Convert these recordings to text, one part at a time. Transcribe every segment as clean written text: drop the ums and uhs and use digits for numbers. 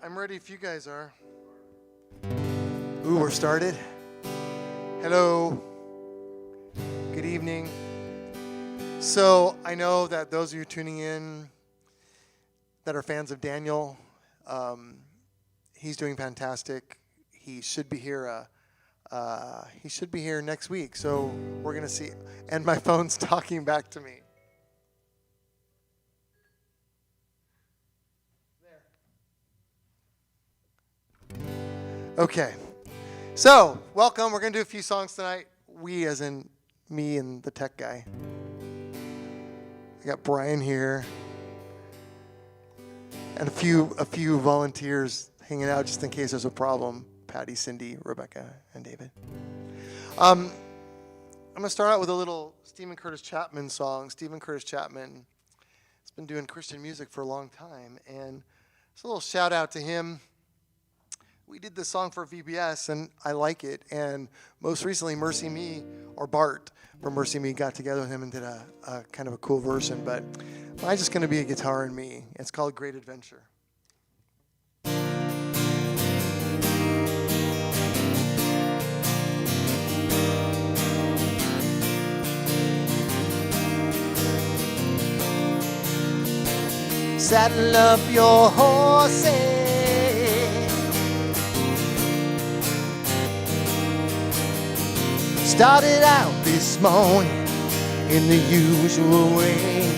I'm ready if you guys are. Ooh, we're started. Hello. Good evening. So I know that those of you tuning in that are fans of Daniel, he's doing fantastic. He should be here. He should be here next week. So we're gonna see. And my phone's talking back to me. Okay, so welcome. We're going to do a few songs tonight. We, as in me and the tech guy. I got Brian here, and a few volunteers hanging out just in case there's a problem. Patty, Cindy, Rebecca, and David. I'm going to start out with a little Stephen Curtis Chapman song. Stephen Curtis Chapman has been doing Christian music for a long time, and it's a little shout out to him. We did this song for VBS, and I like it. And most recently, Mercy Me, or Bart from Mercy Me, got together with him and did a kind of a cool version. But mine's just going to be a guitar and me. It's called Great Adventure. Saddle up your horses. Started out this morning in the usual way,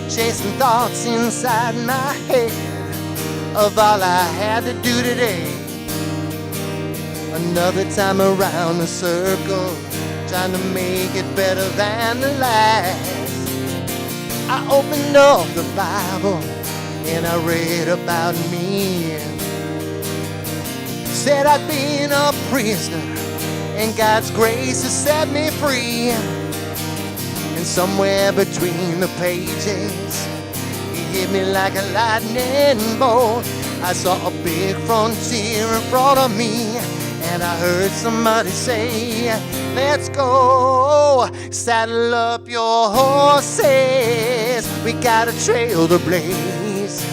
chasing thoughts inside my head of all I had to do today. Another time around the circle, trying to make it better than the last. I opened up the Bible and I read about me. Said I'd been a prisoner and God's grace has set me free. And somewhere between the pages, He hit me like a lightning bolt. I saw a big frontier in front of me, and I heard somebody say, let's go. Saddle up your horses, we got a trail to blaze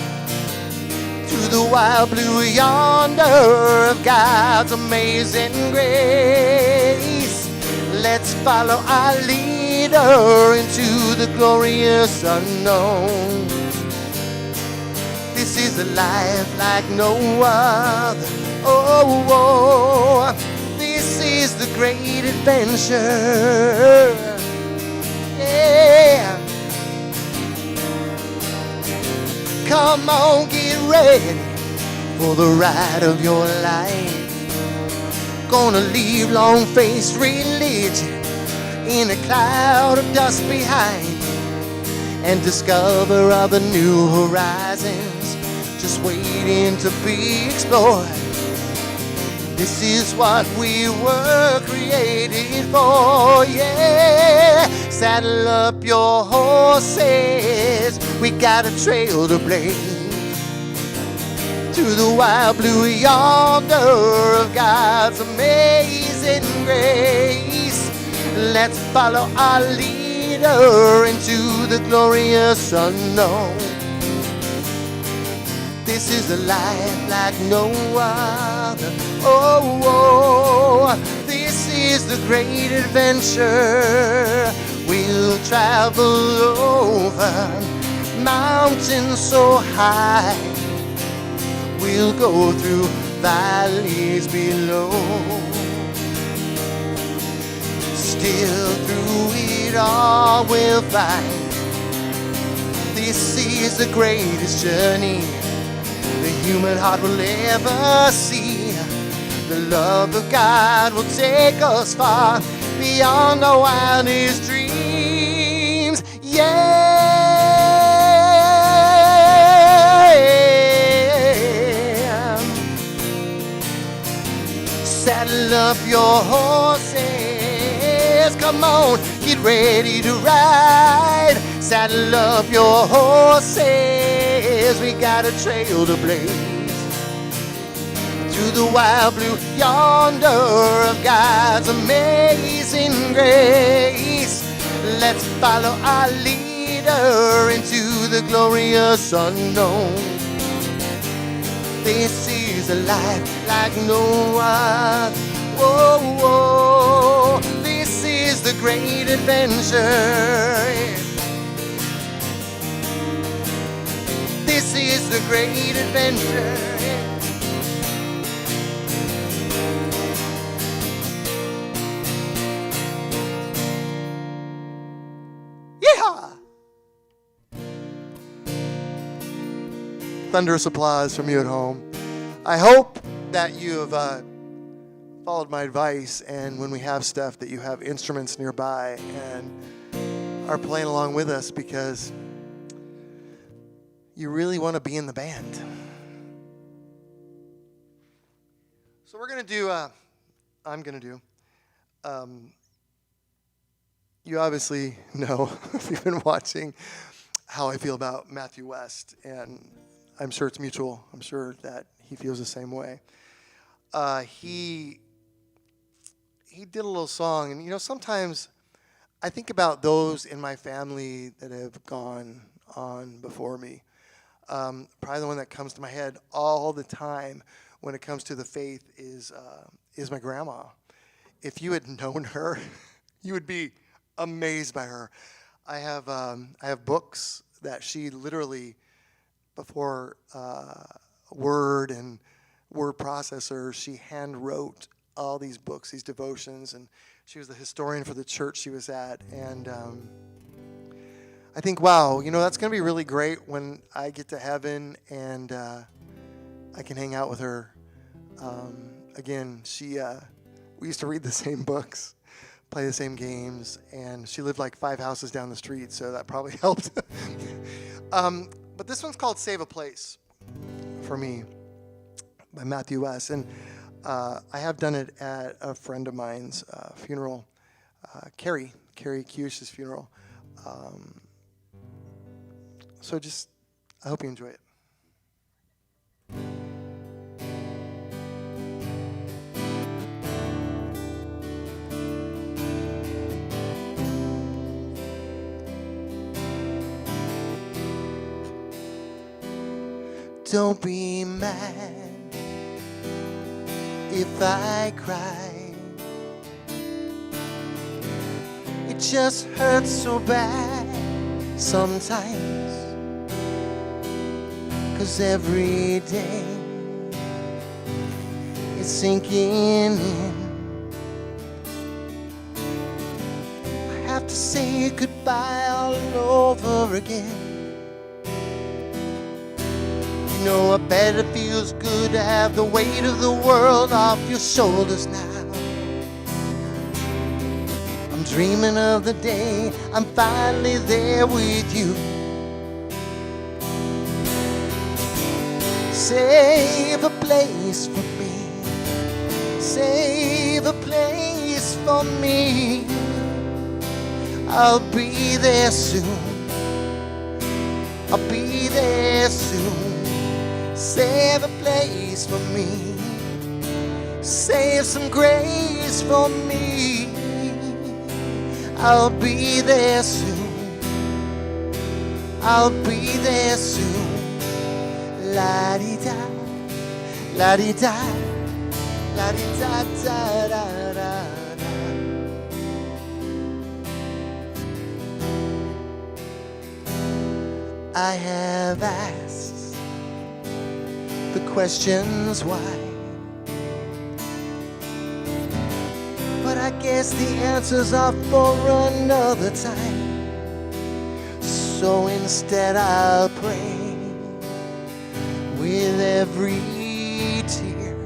to the wild blue yonder of God's amazing grace. Let's follow our leader into the glorious unknown. This is a life like no other. Oh, this is the great adventure. Yeah. Come on, get ready for the ride of your life. Gonna leave long-faced religion in a cloud of dust behind and discover other new horizons just waiting to be explored. This is what we were created for, yeah. Saddle up your horses, we got a trail to blaze to the wild blue yonder of God's amazing grace. Let's follow our leader into the glorious unknown. This is a life like no other. Oh, this is the great adventure. We'll travel over mountains so high. We'll go through valleys below. Still through it all we'll find this is the greatest journey the human heart will ever see. The love of God will take us far beyond our wildest dreams. Yeah. Saddle up your horses. Come on, get ready to ride. Saddle up your horses. We got a trail to blaze to the wild blue yonder of God's amazing grace. Let's follow our leader into the glorious unknown. This is a life like no other. Whoa, whoa. This is the great adventure. This is the great adventure. Yeah! Thunderous applause from you at home. I hope that you have followed my advice, and when we have stuff that you have instruments nearby and are playing along with us, because you really want to be in the band. So we're going to do, I'm going to do, you obviously know, if you've been watching, how I feel about Matthew West, and I'm sure it's mutual. I'm sure that he feels the same way. He did a little song, and you know, sometimes I think about those in my family that have gone on before me. Probably the one that comes to my head all the time when it comes to the faith is my grandma. If you had known her, you would be amazed by her. I have books that she literally, before Word and word processor, she hand wrote all these books, these devotions, and she was the historian for the church she was at. And I think, wow, you know, that's going to be really great when I get to heaven and I can hang out with her. Again, we used to read the same books, play the same games, and she lived like 5 houses down the street, so that probably helped. But this one's called Save a Place for me by Matthew West. And I have done it at a friend of mine's funeral, Carrie Cush's funeral. So just, I hope you enjoy it. Don't be mad if I cry. It just hurts so bad sometimes, 'cause every day it's sinking in. I have to say goodbye all over again. You know, I bet it feels good to have the weight of the world off your shoulders now. I'm dreaming of the day I'm finally there with you. Save a place for me. Save a place for me. I'll be there soon. I'll be there soon. Save a place for me. Save some grace for me. I'll be there soon. I'll be there soon. La-di-da, la-di-da, la-di-da, da-da-da-da. I have asked the questions why, but I guess the answers are for another time. So instead I'll pray with every tear.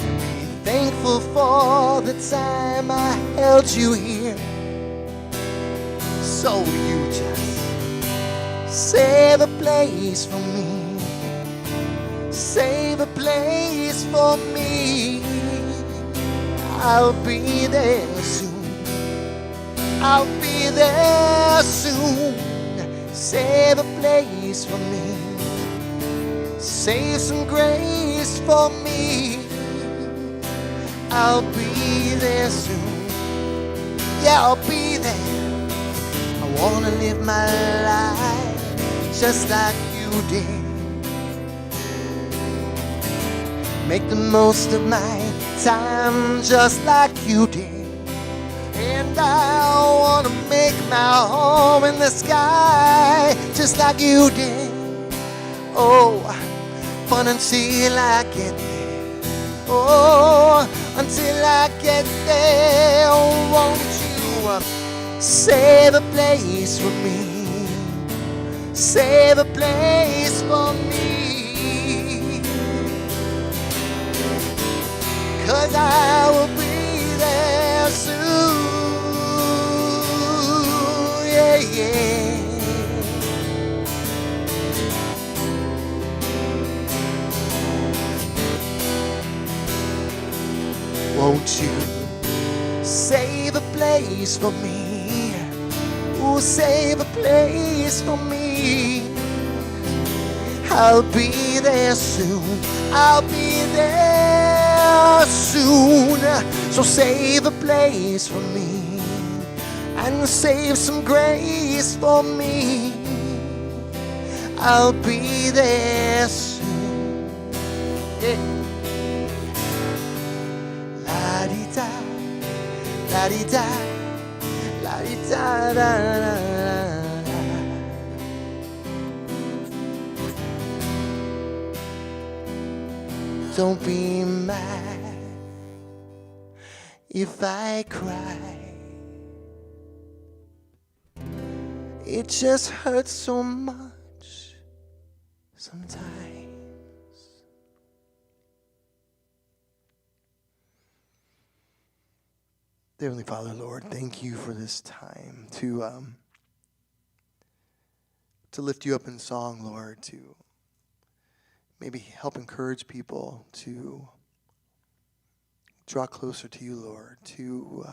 Be thankful for the time I held you here. So you just save a place for me. Save a place for me. I'll be there soon. I'll be there soon. Save a place for me. Save some grace for me. I'll be there soon. Yeah, I'll be there. I wanna live my life just like you did. Make the most of my time just like you did. And I wanna make my home in the sky just like you did. Oh, fun until I get there. Oh, until I get there. Oh, won't you save a place for me? Save a place for me. 'Cause I will be there soon. Yeah, yeah. Won't you save a place for me? Oh, save a place for me. I'll be there soon. I'll be there soon. So save a place for me and save some grace for me. I'll be there soon. Yeah. La-di-da, la-di-da, la-di-da, da-da-da. Don't be mad if I cry. It just hurts so much sometimes. Heavenly Father, Lord, thank you for this time to lift you up in song, Lord, to maybe help encourage people to draw closer to you, Lord, to,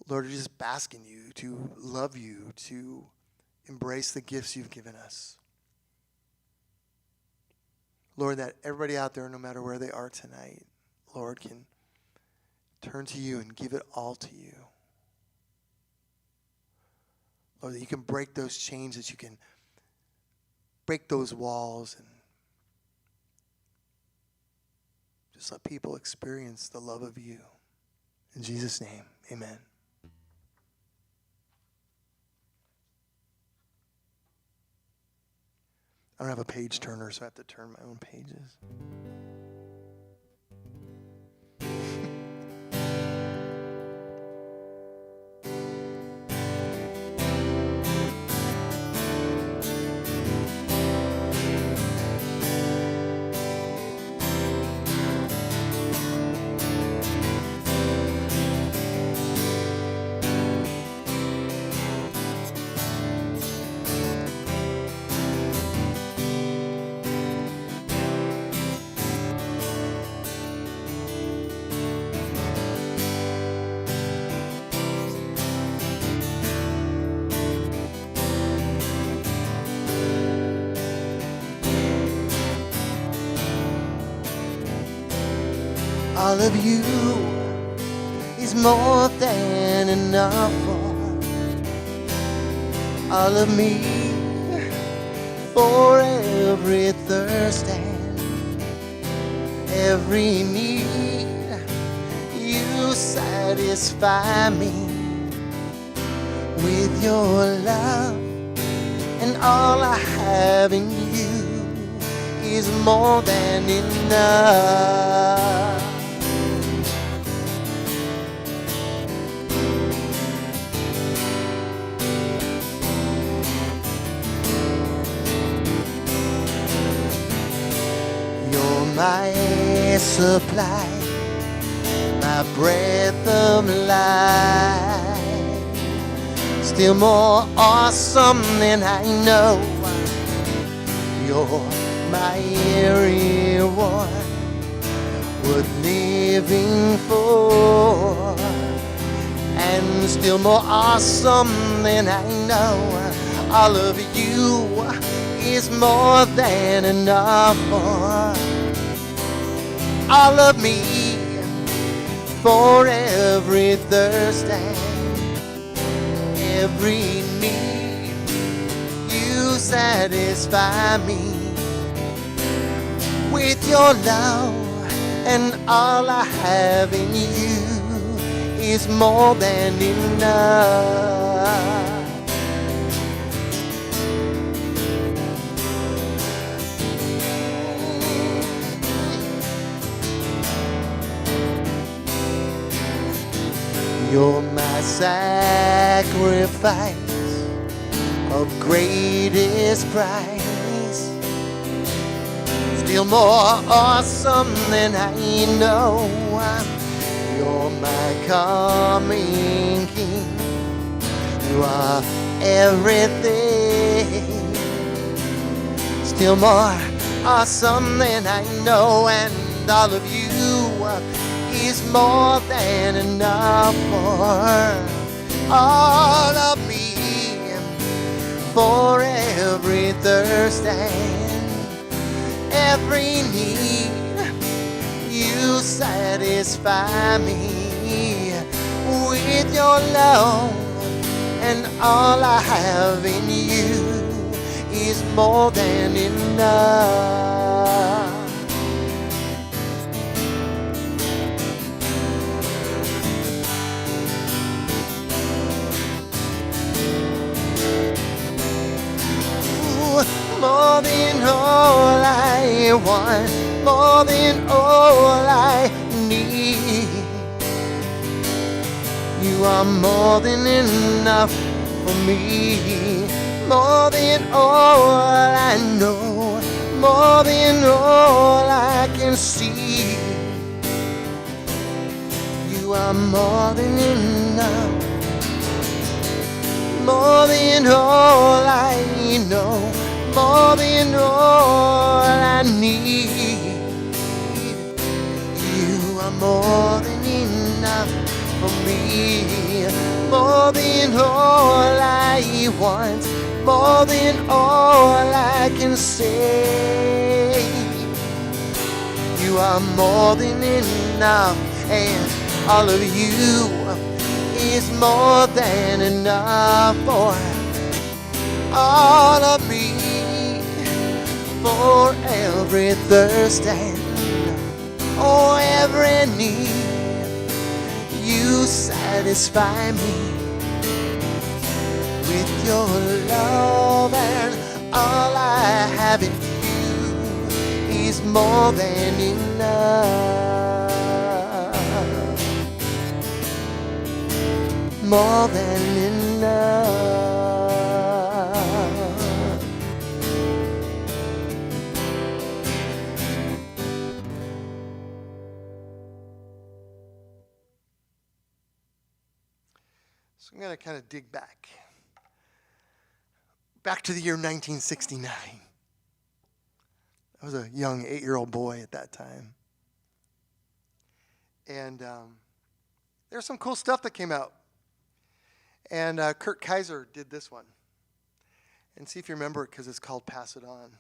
Lord, to just bask in you, to love you, to embrace the gifts you've given us. Lord, that everybody out there, no matter where they are tonight, Lord, can turn to you and give it all to you. Lord, that you can break those chains, that you can break those walls and just let people experience the love of you. In Jesus' name, amen. I don't have a page turner, so I have to turn my own pages. All of you is more than enough for all of me, for every thirst and every need. You satisfy me with your love, and all I have in you is more than enough. My supply, my breath of life, still more awesome than I know. You're my reward, worth living for, and still more awesome than I know. All of you is more than enough for all of me, for every thirst and every need. You satisfy me with your love, and all I have in you is more than enough. You're my sacrifice of greatest price, still more awesome than I know. You're my coming King. You are everything, still more awesome than I know, and all of you is more than enough for all of me, for every thirst and every need. You satisfy me with your love, and all I have in you is more than enough. More than all I want, more than all I need. You are more than enough for me, more than all I know, more than all I can see. You are more than enough, more than all I know, more than all I need. You are more than enough for me, more than all I want, more than all I can say. You are more than enough, and all of you is more than enough for all of me, for every thirst and every need. You satisfy me with your love, and all I have in you is more than enough, more than enough. So I'm going to kind of dig back to the year 1969. I was a young 8-year-old boy at that time. And there's some cool stuff that came out. And Kurt Kaiser did this one. And see if you remember it, because it's called Pass It On.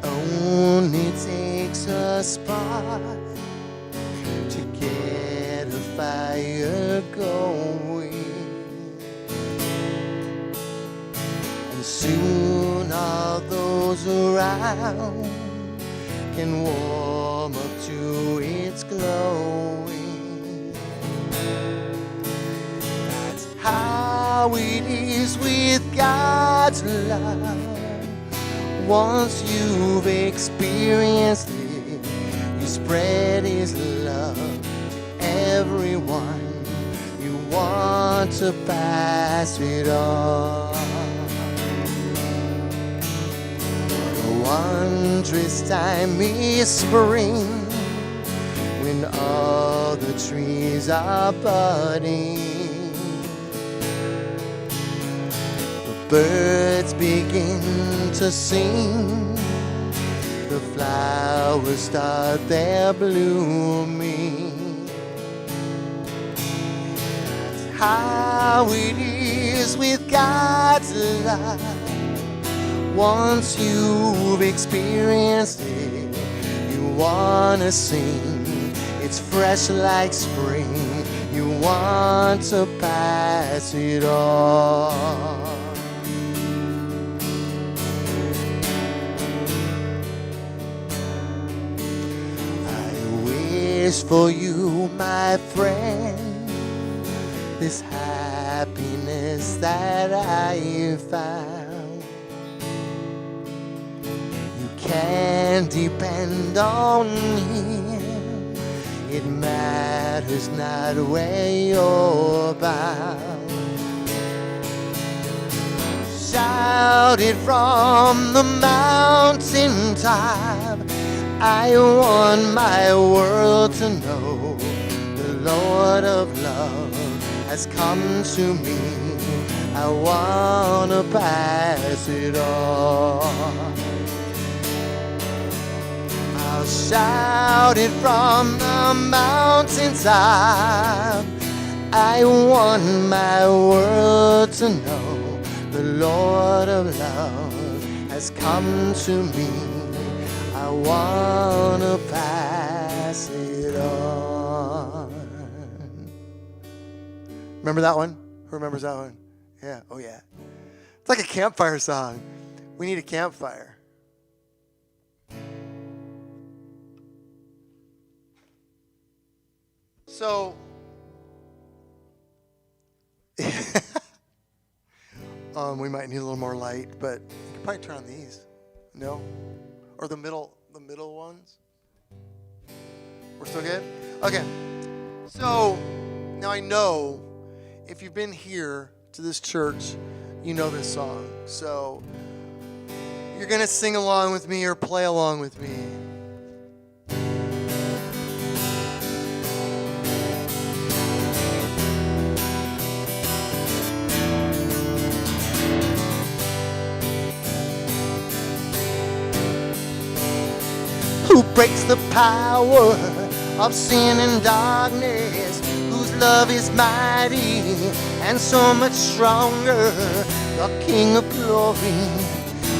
Only takes a spark to get a fire going, and soon all those around can warm up to its glowing. That's how it is with God's love. Once you've experienced it, you spread His love to everyone. You want to pass it on. The wondrous time is spring, when all the trees are budding. Birds begin to sing, the flowers start their blooming. That's how it is with God's love. Once you've experienced it, you want to sing It's fresh like spring. You want to pass it on. I wish for you, my friend, this happiness that I found. You can depend on Him. It matters not where you're bound. Shout it from the mountaintop. I want my world to know the Lord of love has come to me. I want to pass it on. I'll shout it from the mountaintop. I want my world to know the Lord of love has come to me. I want to pass it on. Remember that one? Who remembers that one? Yeah, oh yeah. It's like a campfire song. We need a campfire. So, we might need a little more light, but you can probably turn on these. No? Or the middle ones? We're still good? Okay. So, now I know if you've been here to this church, you know this song. So, you're going to sing along with me or play along with me. Who breaks the power of sin and darkness, whose love is mighty and so much stronger. The King of glory,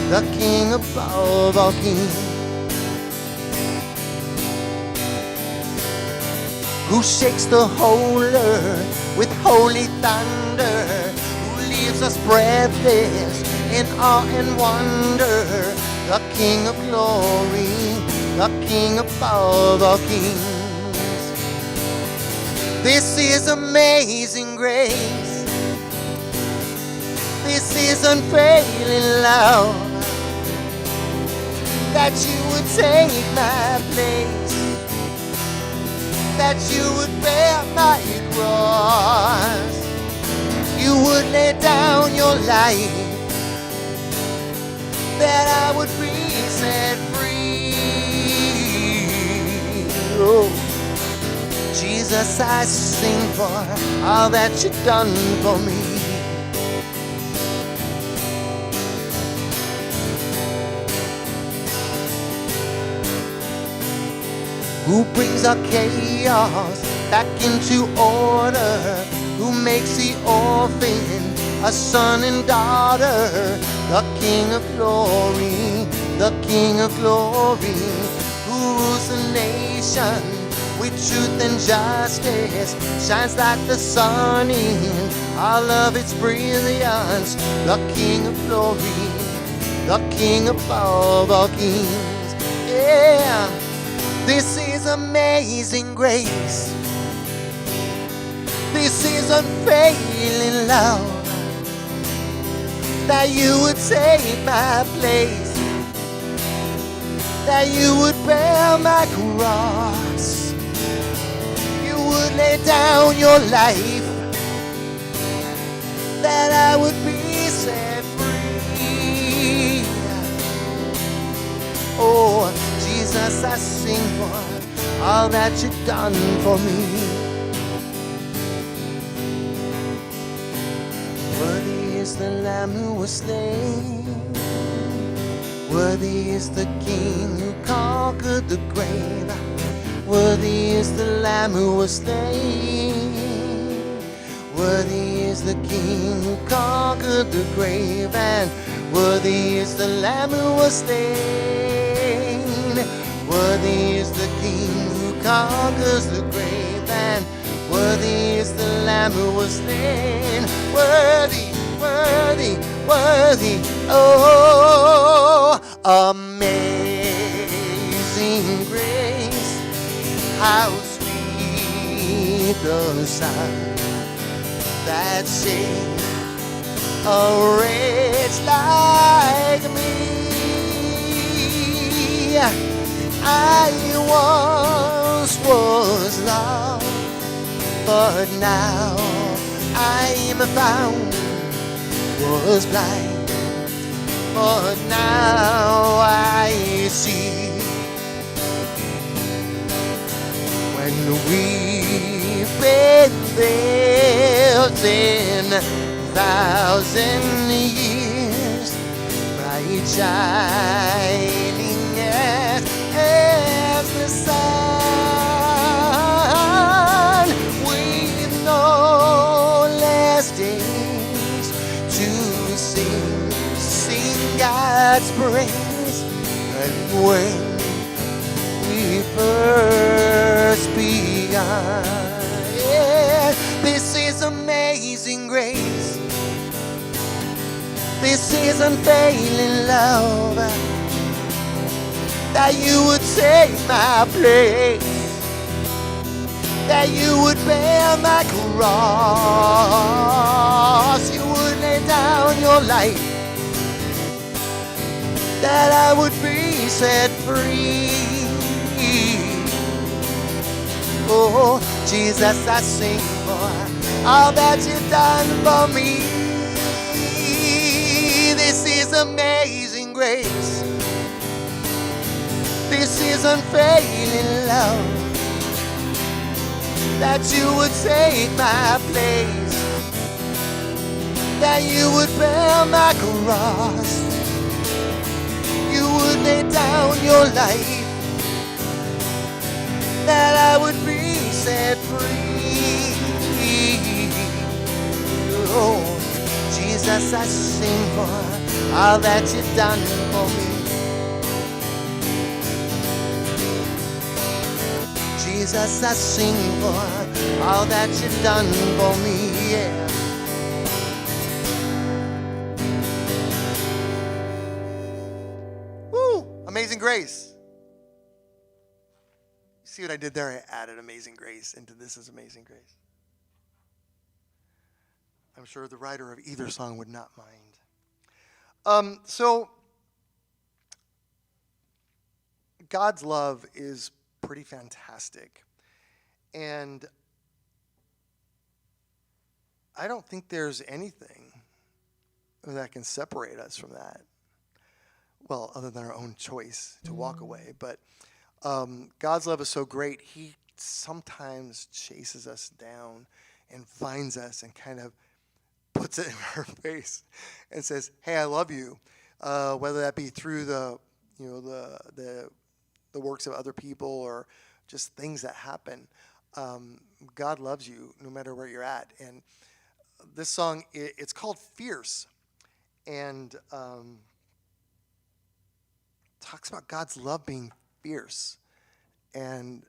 the King above all kings, who shakes the whole earth with holy thunder, who leaves us breathless in awe and wonder. The King of glory, the King above all kings. This is amazing grace. This is unfailing love, that you would take my place, that you would bear my cross, you would lay down your life, that I would be set free. Oh, Jesus, I sing for all that you've done for me. Who brings our chaos back into order, who makes the orphan a son and daughter. The King of glory, the King of glory, who rules the nation with truth and justice, shines like the sun in all of its brilliance. The King of glory, the King above all kings. Yeah, this is amazing grace. This is unfailing love, that you would take my place, that you would bear my cross, you would lay down your life, that I would be set free. Oh, Jesus, I sing for all that you've done for me. Worthy is the Lamb who was slain, worthy is the King who conquered the grave, worthy is the Lamb who was slain, worthy is the King who conquered the grave, and worthy is the Lamb who was slain, worthy is the King who conquers the grave, and worthy is the Lamb who was slain. Worthy, worthy, worthy, oh, amazing grace, how sweet the sound that saved a wretch like me. I once was lost, but now I am found. Was blind, but now I see. When we've been there 10,000 years, bright shining as the sun, with no less days to sing God's praise. And when we first begun, yeah, this is amazing grace. This is unfailing love, that you would take my place, that you would bear my cross, you would lay down your life, that I would be set free. Oh, Jesus, I sing for all that you've done for me. This is amazing grace. This is unfailing love, that you would take my place, that you would bear my cross, you would lay down your life, that I would be set free. Oh, Jesus, I sing for all that you've done for me. Jesus, I sing for all that you've done for me, yeah. Woo! Amazing Grace. See what I did there? I added Amazing Grace into This Is Amazing Grace. I'm sure the writer of either song would not mind. So, God's love is pretty fantastic. And I don't think there's anything that can separate us from that. Well, other than our own choice to walk away. But God's love is so great, he sometimes chases us down and finds us and kind of puts it in our face and says, hey, I love you. Whether that be through the works of other people or just things that happen. God loves you no matter where you're at. And this song, it's called Fierce. And talks about God's love being fierce. And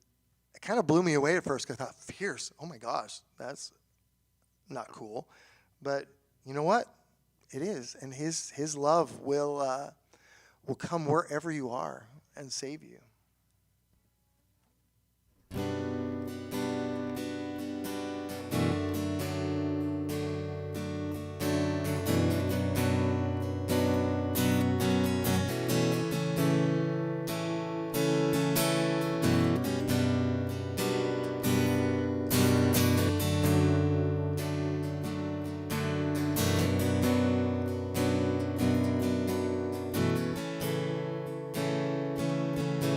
it kind of blew me away at first because I thought, fierce? Oh my gosh, that's not cool. But you know what? It is. And his love will come wherever you are and save you.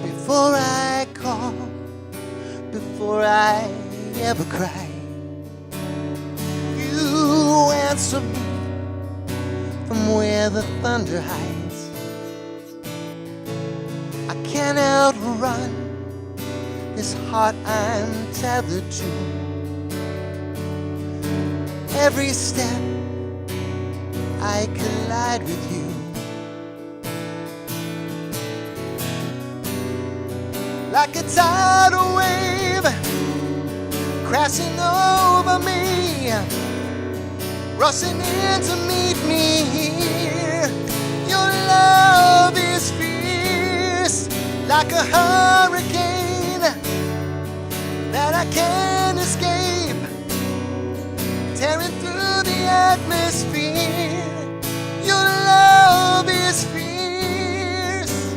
Before I call, before I ever cry, you answer me from where the thunder hides. I can't outrun this heart I'm tethered to. Every step I collide with you. like a tidal wave crashing over me, rushing in to meet me here. Your love is fierce, like a hurricane that I can't escape, tearing through the atmosphere. Your love is fierce.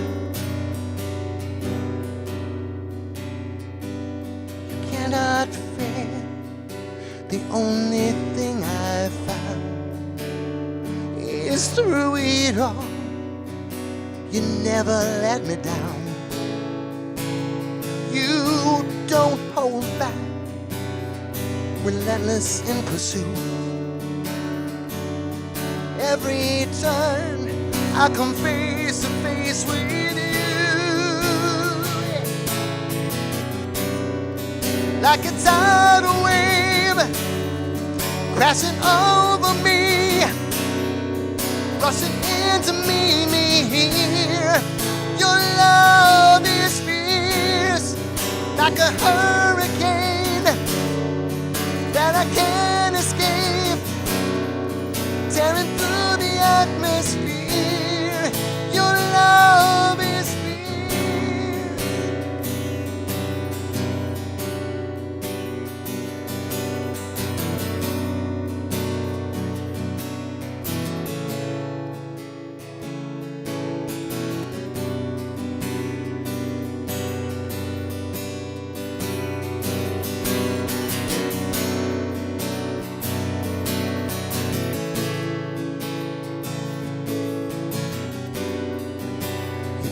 You cannot fail. The only thing I've found is through it all, you never let me down. You don't hold back, relentless in pursuit. Every turn I come face to face with you, like a tidal wave crashing over me, rushing in to meet me here. Your love is fierce, like a hurricane that I can't escape, tearing through the atmosphere. Your love is fierce.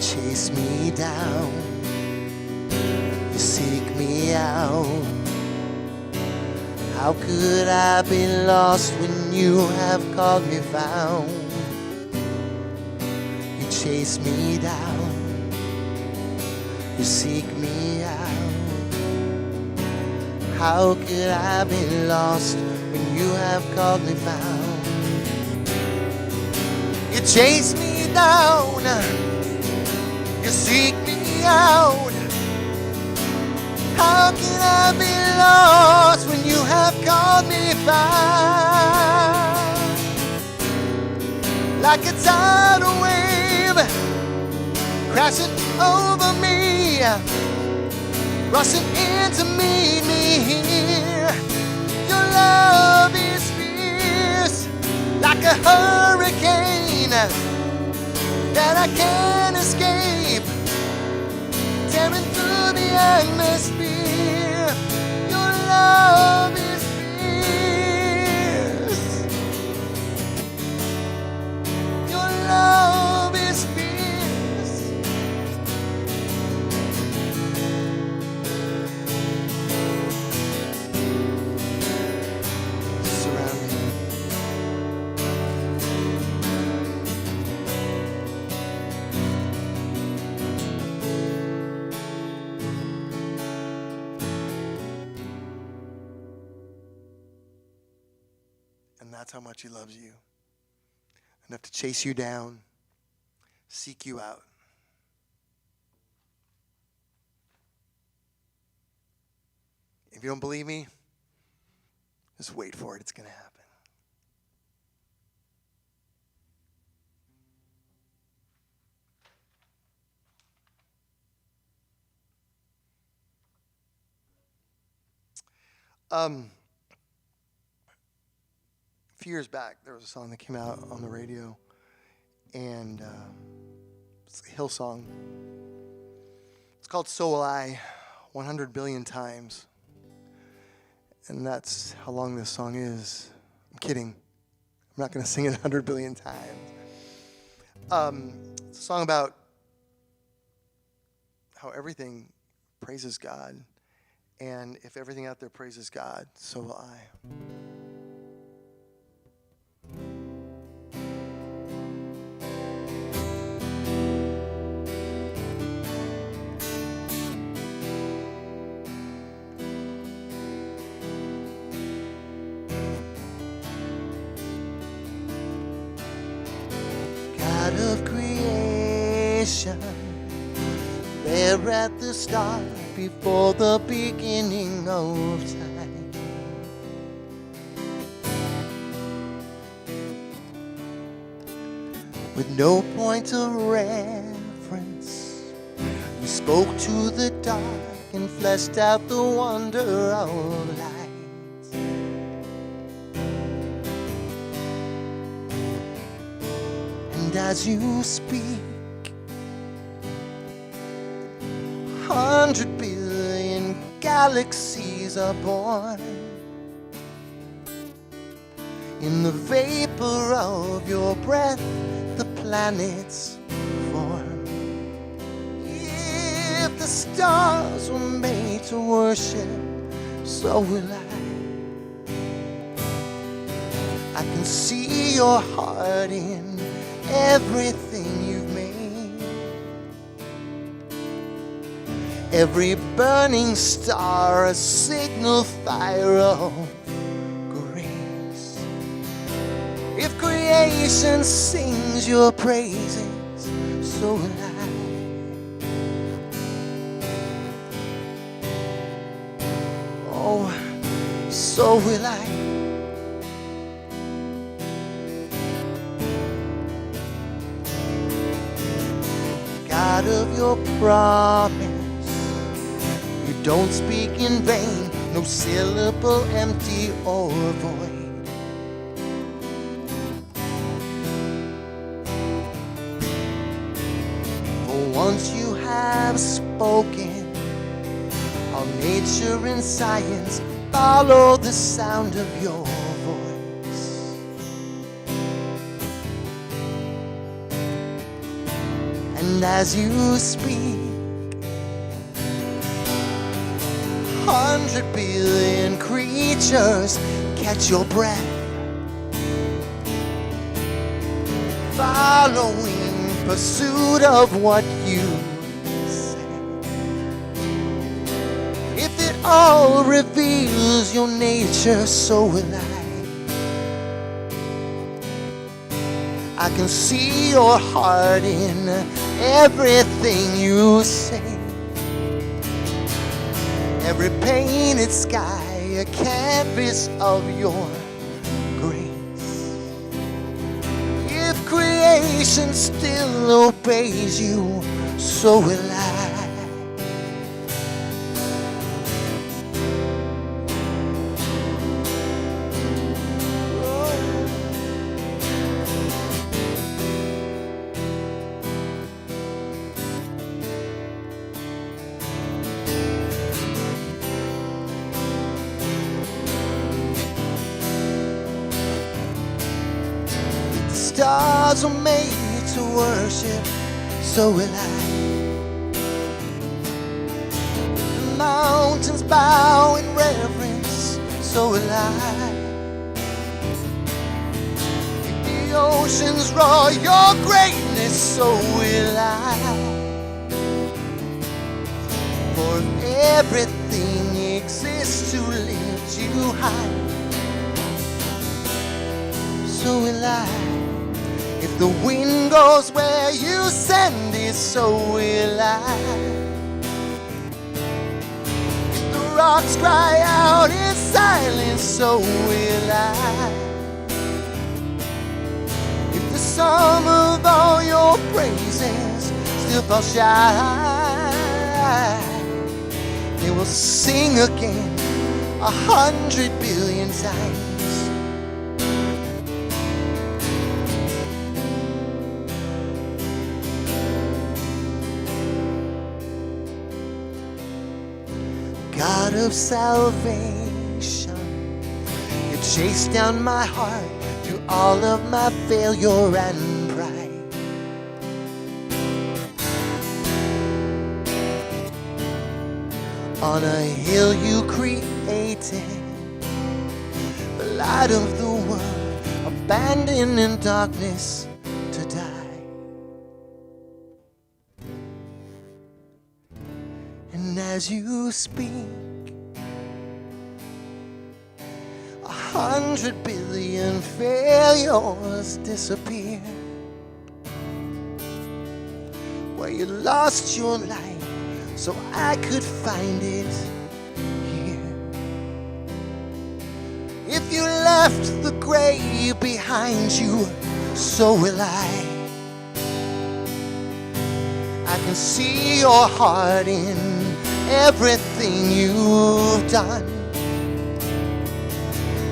Chase me down, you seek me out. How could I be lost when you have called me found? You chase me down, you seek me out. How could I be lost when you have called me found? You chase me down, you seek me out. How can I be lost when you have called me found? Like a tidal wave crashing over me, rushing in to meet me here. Your love is fierce, like a hurricane that I can't escape, tearing through the atmosphere. Your love is fierce. Your love is fierce. Surround me. And that's how much he loves you. Enough to chase you down, seek you out. If you don't believe me, just wait for it. It's going to happen. A few years back, there was a song that came out on the radio, and it's a Hill song. It's called So Will I, 100 billion times. And that's how long this song is. I'm kidding. I'm not going to sing it 100 billion times. It's a song about how everything praises God. And if everything out there praises God, so will I. God of creation, there at the the start before the beginning of time. With no point of reference, you spoke to the dark and fleshed out the wonder of light. And as you speak, 100 billion galaxies are born. In the vapor of your breath, the planets form. If the stars were made to worship, so will I. I can see your heart in everything you've made. Every burning star a signal fire of grace. If creation sings your praises, so will I. Oh, so will I. God of your promise, you don't speak in vain, no syllable empty or void. For once you have spoken, all nature and science follow the sound of your voice. And as you speak, 100 billion creatures catch your breath, following pursuit of what you said. If it all reveals your nature, so will I. I can see your heart in everything you say. Every painted sky, a canvas of your grace. If creation still obeys you, so will I. Stars are made to worship, so will I. The mountains bow in reverence, so will I. If the oceans roar your greatness, so will I. For if everything exists to lift you high, so will I. If the wind goes where you send it, so will I. If the rocks cry out in silence, so will I. If the sum of all your praises still falls shy, they will sing again 100 billion times. God of salvation, you chased down my heart through all of my failure and pride. On a hill you created, the light of the world, abandoned in darkness to die. And as you speak, 100 billion failures disappear. Where you lost your light, so I could find it here. If you left the grave behind you, so will I. I can see your heart in everything you've done.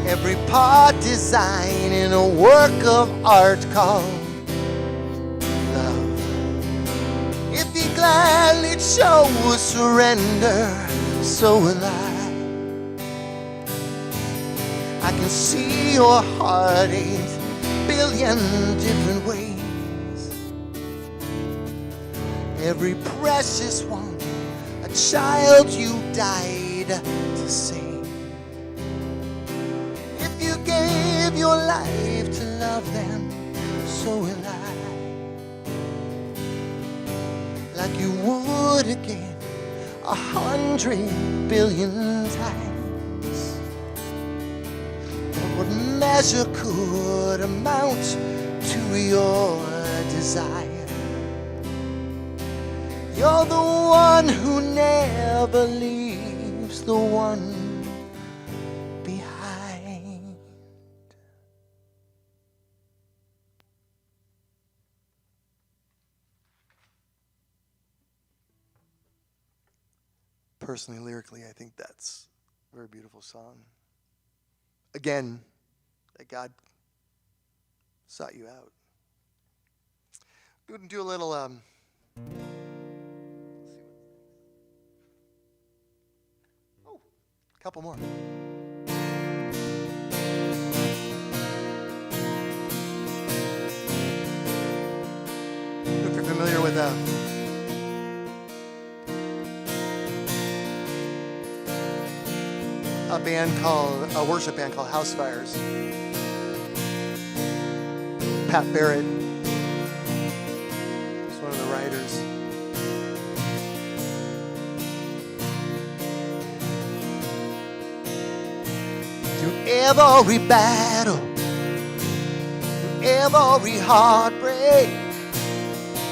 Every part design in a work of art called love. If you gladly chose surrender, so will I. I can see your heart 8,000,000,000 different ways. Every precious one, a child you died to save. If you gave your life to love them, so will I. Like you would again 100,000,000,000 times. What measure could amount to your desire? You're the one who never leaves the one behind. Personally, lyrically, I think that's a very beautiful song. Again, that God sought you out. Do a little couple more. If you're familiar with a worship band called House Fires. Pat Barrett was one of the writers. Through every battle, through every heartbreak,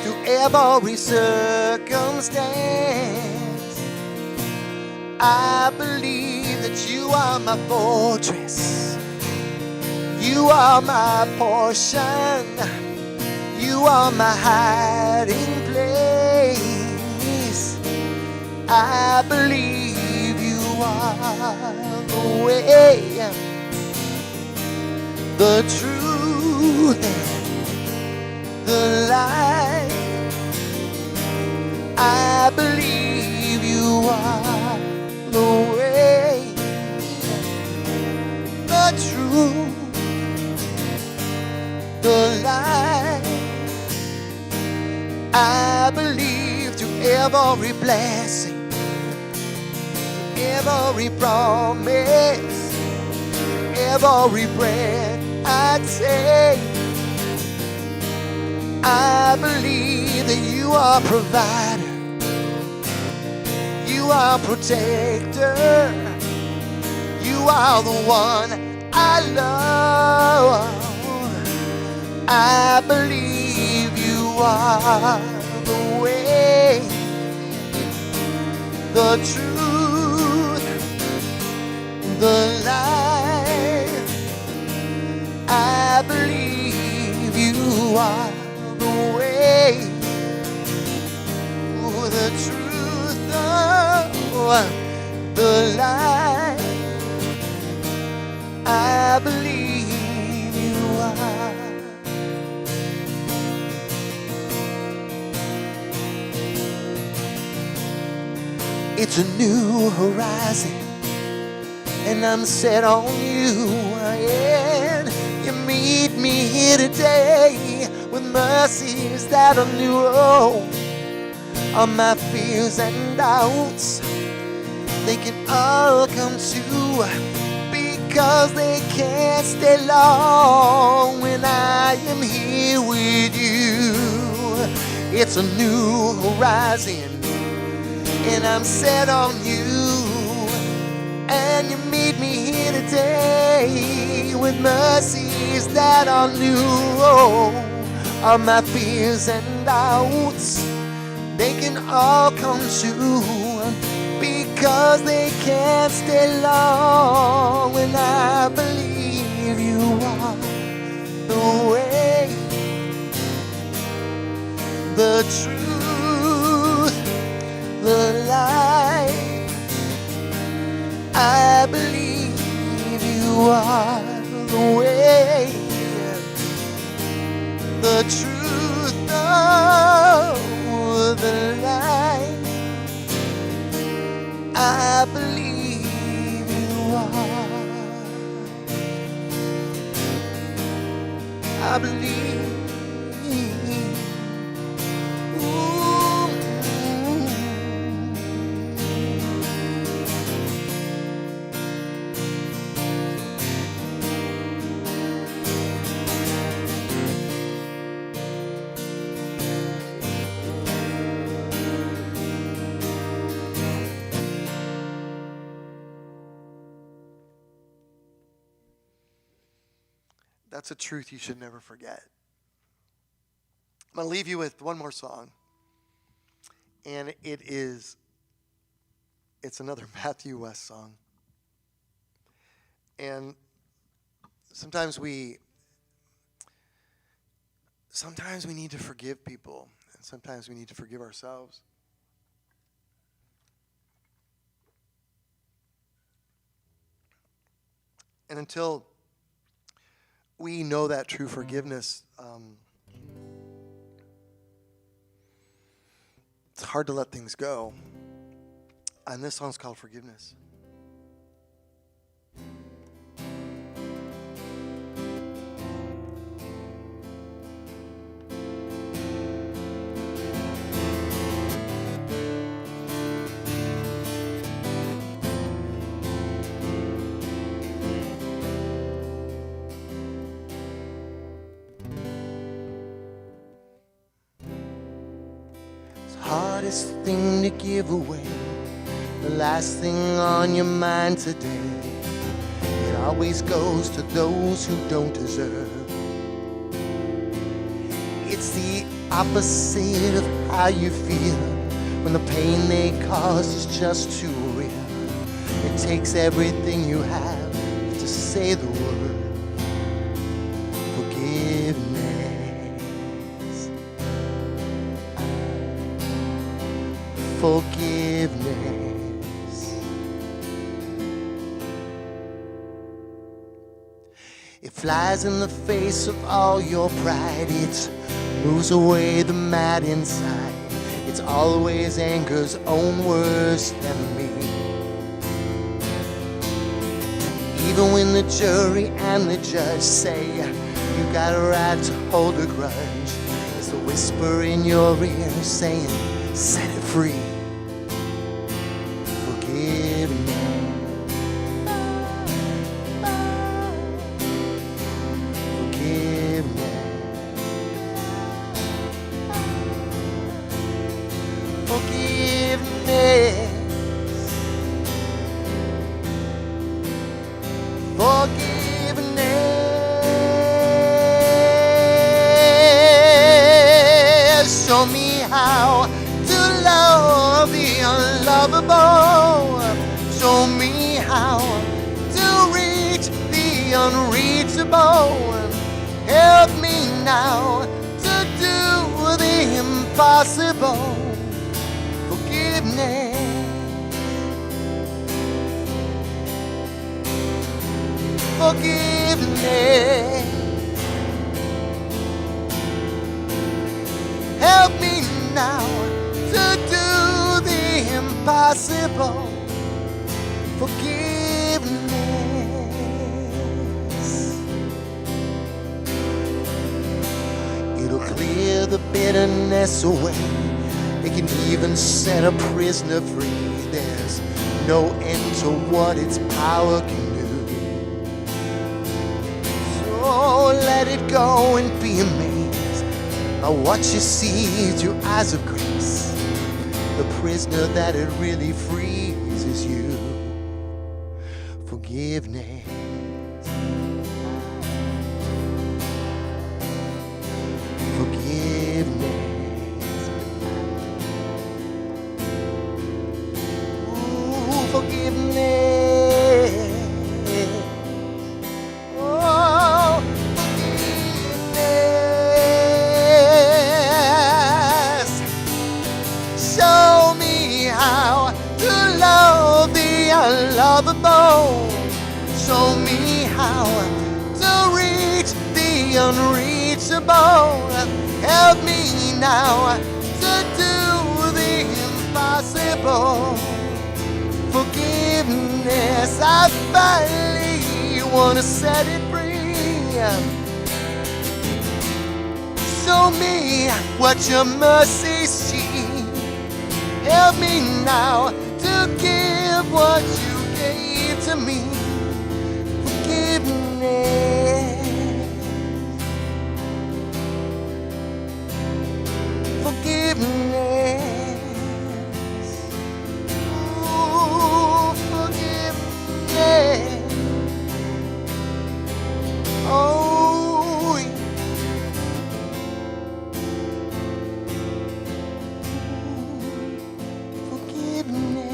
through every circumstance, I believe that you are my fortress. You are my portion. You are my hiding place. I believe you are the way, the truth, and the light. I believe you are the way, the truth, the light. I believe through every blessing, every promise, every breath I take. I believe that you are provider, you are protector, you are the one I love. I believe you are the way, the truth, the light. I believe you are the way, the truth, the light. I believe you are. It's a new horizon, and I'm set on you, and you meet me here today with mercies that are new. Oh, all my fears and doubts, they can all come true, because they can't stay long when I am here with you. It's a new horizon, and I'm set on you, and you meet me here today with mercies that are new. Oh, all my fears and doubts, they can all come true, because they can't stay long when I believe you are the way, the truth, the light. I believe you are the way, the truth, the light. I believe you are. I believe. That's a truth you should never forget. I'm going to leave you with one more song. And it's another Matthew West song. And sometimes we need to forgive people. And sometimes we need to forgive ourselves. And until we know that true forgiveness, it's hard to let things go. And this song's called Forgiveness. Hardest thing to give away, the last thing on your mind today. It always goes to those who don't deserve. It's the opposite of how you feel when the pain they cause is just too real. It takes everything you have to say the word forgiveness. Forgiveness. It flies in the face of all your pride. It moves away the mad inside. It's always anger's own worst enemy. Even when the jury and the judge say you got a right to hold a grudge, it's a whisper in your ear saying, set it free. Show me how to love the unlovable. Show me how to reach the unreachable. Help me now to do the impossible. Forgiveness. Forgiveness. Help me now to do the impossible. Forgiveness. It'll clear the bitterness away. It can even set a prisoner free. There's no end to what its power can do. So let it go and be amazed by what you see through eyes of grace. The prisoner that it really frees is you. Forgiveness. Forgiveness. forgiveness. Oh, forgiveness. Show me how to love the unlovable. Show me how to reach the unreachable. Help me now to do the impossible. Forgiveness, I finally want to set it free. Show me what your mercy sees. Help me now to give what you gave to me. Forgiveness. Forgiveness. Ooh, forgiveness. Oh, forgiveness.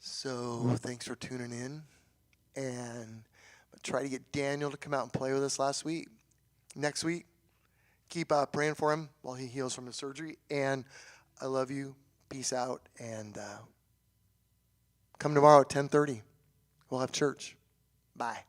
So, thanks for tuning in, and try to get Daniel to come out and play with us next week. Keep praying for him while he heals from his surgery, and I love you. Peace out, and come tomorrow at 10:30. We'll have church. Bye.